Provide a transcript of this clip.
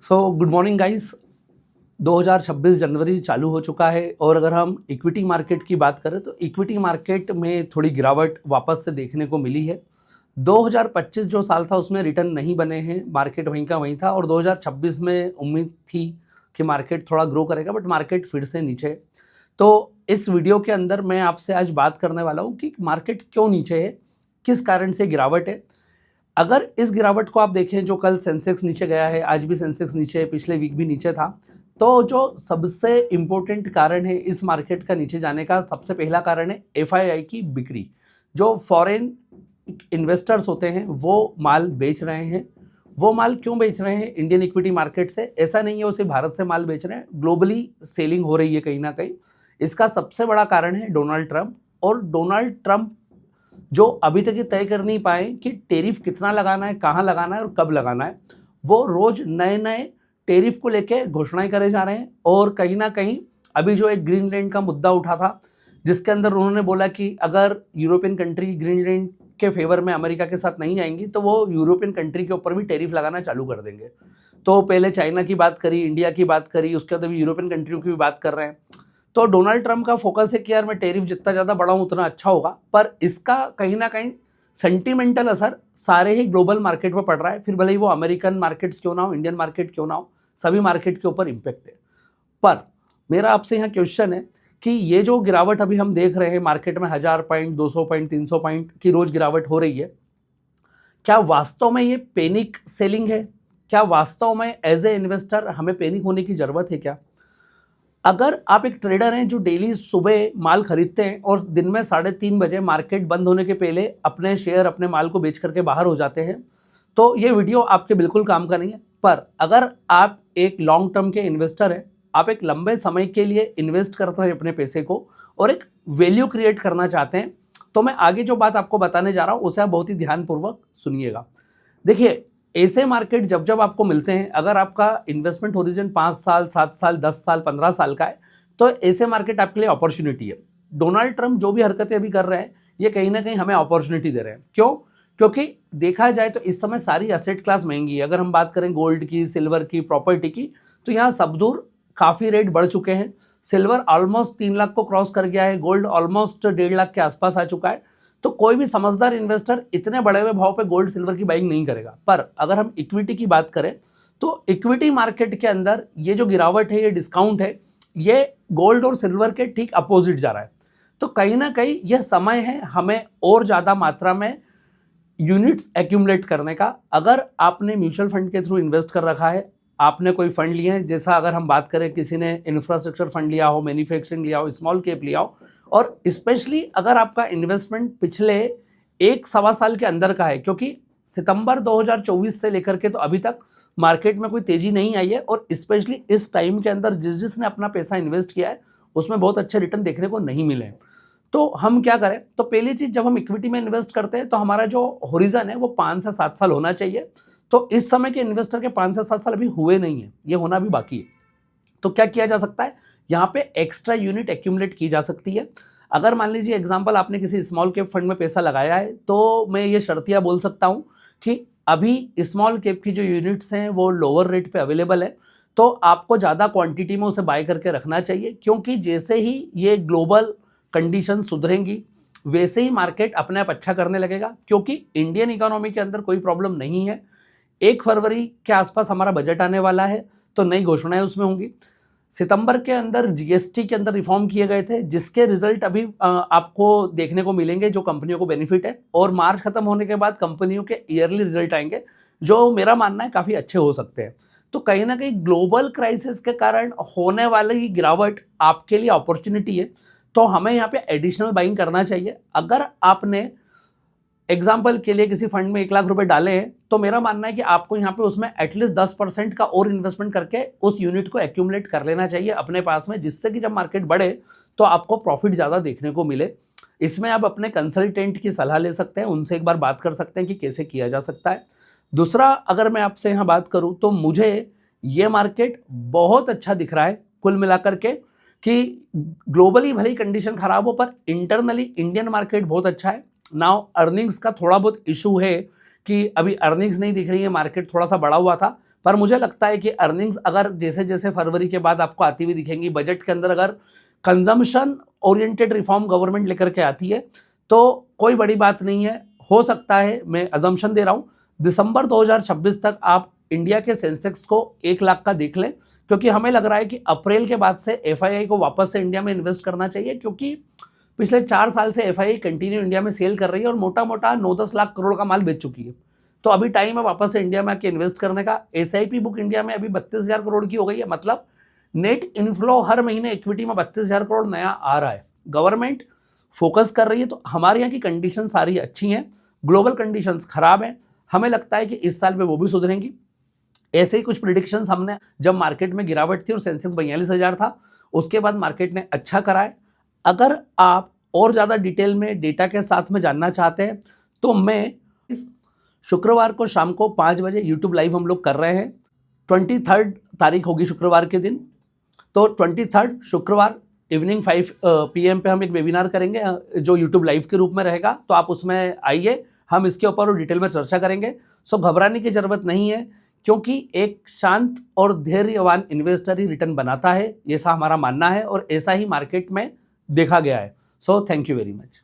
Good morning guys. 2026 जनवरी चालू हो चुका है और अगर हम इक्विटी मार्केट की बात करें तो इक्विटी मार्केट में थोड़ी गिरावट वापस से देखने को मिली है। 2025 जो साल था उसमें रिटर्न नहीं बने हैं, मार्केट वहीं का वहीं था और 2026 में उम्मीद थी कि मार्केट थोड़ा ग्रो करेगा, बट मार्केट फिर से नीचे है। तो इस वीडियो के अंदर मैं आपसे आज बात करने वाला हूँ कि मार्केट क्यों नीचे है, किस कारण से गिरावट है। अगर इस गिरावट को आप देखें, जो कल सेंसेक्स नीचे गया है, आज भी सेंसेक्स नीचे है, पिछले वीक भी नीचे था, तो जो सबसे इम्पोर्टेंट कारण है इस मार्केट का नीचे जाने का, सबसे पहला कारण है एफआईआई की बिक्री। जो फॉरेन इन्वेस्टर्स होते हैं वो माल बेच रहे हैं। वो माल क्यों बेच रहे हैं इंडियन इक्विटी मार्केट से? ऐसा नहीं है वो सिर्फ भारत से माल बेच रहे हैं, ग्लोबली सेलिंग हो रही है कहीं ना कहीं। इसका सबसे बड़ा कारण है डोनाल्ड ट्रंप। और डोनाल्ड ट्रंप जो अभी तक ये तय कर नहीं पाए कि टेरिफ कितना लगाना है, कहाँ लगाना है और कब लगाना है। वो रोज नए नए टेरिफ को लेके घोषणाएं करे जा रहे हैं। और कहीं ना कहीं अभी जो एक ग्रीनलैंड का मुद्दा उठा था, जिसके अंदर उन्होंने बोला कि अगर यूरोपियन कंट्री ग्रीनलैंड के फेवर में अमेरिका के साथ नहीं आएंगी तो वो यूरोपियन कंट्री के ऊपर भी टेरिफ लगाना चालू कर देंगे। तो पहले चाइना की बात करी, इंडिया की बात करी, उसके बाद अभी यूरोपियन कंट्रियों की भी बात कर रहे हैं। तो डोनाल्ड ट्रंप का फोकस है कि यार मैं टेरिफ जितना ज़्यादा बढ़ाऊं उतना अच्छा होगा, पर इसका कहीं ना कहीं सेंटिमेंटल असर सारे ही ग्लोबल मार्केट पर पड़ रहा है। फिर भले ही वो अमेरिकन मार्केट्स क्यों ना हो, इंडियन मार्केट क्यों ना हो, सभी मार्केट के ऊपर इम्पैक्ट है। पर मेरा आपसे यहाँ क्वेश्चन है कि ये जो गिरावट अभी हम देख रहे हैं मार्केट में, 1000 पॉइंट, 200 पॉइंट, 300 पॉइंट की रोज गिरावट हो रही है, क्या वास्तव में ये पैनिक सेलिंग है? क्या वास्तव में एज ए इन्वेस्टर हमें पैनिक होने की जरूरत है क्या? अगर आप एक ट्रेडर हैं जो डेली सुबह माल खरीदते हैं और दिन में 3:30 बजे मार्केट बंद होने के पहले अपने शेयर, अपने माल को बेच करके बाहर हो जाते हैं, तो ये वीडियो आपके बिल्कुल काम का नहीं है। पर अगर आप एक लॉन्ग टर्म के इन्वेस्टर हैं, आप एक लंबे समय के लिए इन्वेस्ट करते हैं अपने पैसे को और एक वैल्यू क्रिएट करना चाहते हैं, तो मैं आगे जो बात आपको बताने जा रहा हूं उसे आप बहुत ही ध्यानपूर्वक सुनिएगा। देखिए, ऐसे मार्केट जब जब आपको मिलते हैं, अगर आपका इन्वेस्टमेंट होरिजन 5 साल, 7 साल, 10 साल, 15 साल का है, तो ऐसे मार्केट आपके लिए अपॉर्चुनिटी है। डोनाल्ड ट्रंप जो भी हरकतें अभी कर रहे हैं, ये कहीं ना कहीं हमें अपॉर्चुनिटी दे रहे हैं। क्यों? क्योंकि देखा जाए तो इस समय सारी एसेट क्लास महंगी है। अगर हम बात करें गोल्ड की, सिल्वर की, प्रॉपर्टी की, तो यहाँ सब दूर काफ़ी रेट बढ़ चुके हैं। सिल्वर ऑलमोस्ट 3 लाख को क्रॉस कर गया है, गोल्ड ऑलमोस्ट 1.5 लाख के आसपास आ चुका है। तो कोई भी समझदार इन्वेस्टर इतने बड़े हुए भाव पे गोल्ड सिल्वर की बाइंग नहीं करेगा। पर अगर हम इक्विटी की बात करें तो इक्विटी मार्केट के अंदर ये जो गिरावट है, ये डिस्काउंट है, ये गोल्ड और सिल्वर के ठीक अपोजिट जा रहा है। तो कहीं ना कहीं यह समय है हमें और ज़्यादा मात्रा में यूनिट्स एक्यूमुलेट करने का। अगर आपने म्यूचुअल फंड के थ्रू इन्वेस्ट कर रखा है, आपने कोई फंड लिए हैं, जैसा अगर हम बात करें किसी ने इंफ्रास्ट्रक्चर फंड लिया हो, मैन्युफैक्चरिंग लिया हो, स्मॉल कैप लिया हो, और स्पेशली अगर आपका इन्वेस्टमेंट पिछले 1-1.25 साल के अंदर का है, क्योंकि सितंबर 2024 से लेकर के तो अभी तक मार्केट में कोई तेजी नहीं आई है, और स्पेशली इस टाइम के अंदर जिसने अपना पैसा इन्वेस्ट किया है उसमें बहुत अच्छे रिटर्न देखने को नहीं मिले हैं। तो हम क्या करें? तो पहली चीज, जब हम इक्विटी में इन्वेस्ट करते हैं तो हमारा जो होरिजन है वो 5 से 7 साल होना चाहिए। तो इस समय के इन्वेस्टर के 5 से 7 साल अभी हुए नहीं है, ये होना भी बाकी है। तो क्या किया जा सकता है? यहाँ पे एक्स्ट्रा यूनिट एक्यूमुलेट की जा सकती है। अगर मान लीजिए एग्जांपल, आपने किसी स्मॉल कैप फंड में पैसा लगाया है, तो मैं ये शर्तिया बोल सकता हूँ कि अभी स्मॉल कैप की जो यूनिट्स हैं वो लोअर रेट पे अवेलेबल है, तो आपको ज़्यादा क्वांटिटी में उसे बाय करके रखना चाहिए। क्योंकि जैसे ही ये ग्लोबल कंडीशन सुधरेंगी वैसे ही मार्केट अपने आप अच्छा करने लगेगा। क्योंकि इंडियन इकोनॉमी के अंदर कोई प्रॉब्लम नहीं है। 1 फरवरी के आसपास हमारा बजट आने वाला है, तो नई घोषणाएं उसमें होंगी। सितंबर के अंदर जीएसटी के अंदर रिफॉर्म किए गए थे, जिसके रिजल्ट अभी आपको देखने को मिलेंगे, जो कंपनियों को बेनिफिट है। और मार्च खत्म होने के बाद कंपनियों के ईयरली रिजल्ट आएंगे, जो मेरा मानना है काफ़ी अच्छे हो सकते हैं। तो कहीं ना कहीं ग्लोबल क्राइसिस के कारण होने वाली गिरावट आपके लिए अपॉर्चुनिटी है, तो हमें यहाँ पे एडिशनल बाइंग करना चाहिए। अगर आपने एग्जाम्पल के लिए किसी फंड में 1 लाख रुपए डाले हैं, तो मेरा मानना है कि आपको यहाँ पे उसमें एटलीस्ट 10% का और इन्वेस्टमेंट करके उस यूनिट को एक्यूमुलेट कर लेना चाहिए अपने पास में, जिससे कि जब मार्केट बढ़े तो आपको प्रॉफिट ज़्यादा देखने को मिले। इसमें आप अपने कंसल्टेंट की सलाह ले सकते हैं, उनसे एक बार बात कर सकते हैं कि कैसे किया जा सकता है। दूसरा, अगर मैं आपसे यहाँ बात करूँ तो मुझे ये मार्केट बहुत अच्छा दिख रहा है कुल मिलाकर के, कि ग्लोबली भले ही कंडीशन खराब हो पर इंटरनली इंडियन मार्केट बहुत अच्छा है। नाउ अर्निंग्स का थोड़ा बहुत इशू है कि अभी अर्निंग्स नहीं दिख रही है, मार्केट थोड़ा सा बढ़ा हुआ था, पर मुझे लगता है कि अर्निंग्स अगर जैसे जैसे फरवरी के बाद आपको आती हुई दिखेंगी, बजट के अंदर अगर कंजम्पशन ओरिएंटेड रिफॉर्म गवर्नमेंट लेकर के आती है तो कोई बड़ी बात नहीं है। हो सकता है, मैं अजम्पशन दे रहा हूँ, दिसंबर 2026 तक आप इंडिया के सेंसेक्स को 1 लाख का देख लें, क्योंकि हमें लग रहा है कि अप्रैल के बाद से एफआईआई को वापस से इंडिया में इन्वेस्ट करना चाहिए, क्योंकि पिछले 4 साल से एफआईआई कंटिन्यू इंडिया में सेल कर रही है और मोटा मोटा 9-10 लाख करोड़ का माल बेच चुकी है। तो अभी टाइम है वापस से इंडिया में आके इन्वेस्ट करने का। एसआईपी बुक इंडिया में अभी 32,000 करोड़ की हो गई है, मतलब नेट इनफ्लो हर महीने इक्विटी में 32,000 करोड़ नया आ रहा है। गवर्नमेंट फोकस कर रही है, तो हमारे यहाँ की कंडीशन सारी अच्छी हैं, ग्लोबल कंडीशंस खराब हैं। हमें लगता है कि इस साल में वो भी सुधरेंगी। ऐसे ही कुछ प्रिडिक्शंस हमने, जब मार्केट में गिरावट थी और सेंसेक्स 42,000 था, उसके बाद मार्केट ने अच्छा करा है। अगर आप और ज़्यादा डिटेल में डेटा के साथ में जानना चाहते हैं तो मैं शुक्रवार को शाम को 5 बजे यूट्यूब लाइव हम लोग कर रहे हैं। 23 तारीख होगी शुक्रवार के दिन, तो 23 शुक्रवार इवनिंग 5 PM पे हम एक वेबिनार करेंगे जो यूट्यूब लाइव के रूप में रहेगा। तो आप उसमें आइए, हम इसके ऊपर और डिटेल में चर्चा करेंगे। सो घबराने की ज़रूरत नहीं है, क्योंकि एक शांत और धैर्यवान इन्वेस्टर ही रिटर्न बनाता है, ऐसा हमारा मानना है और ऐसा ही मार्केट में देखा गया है। So thank you very much.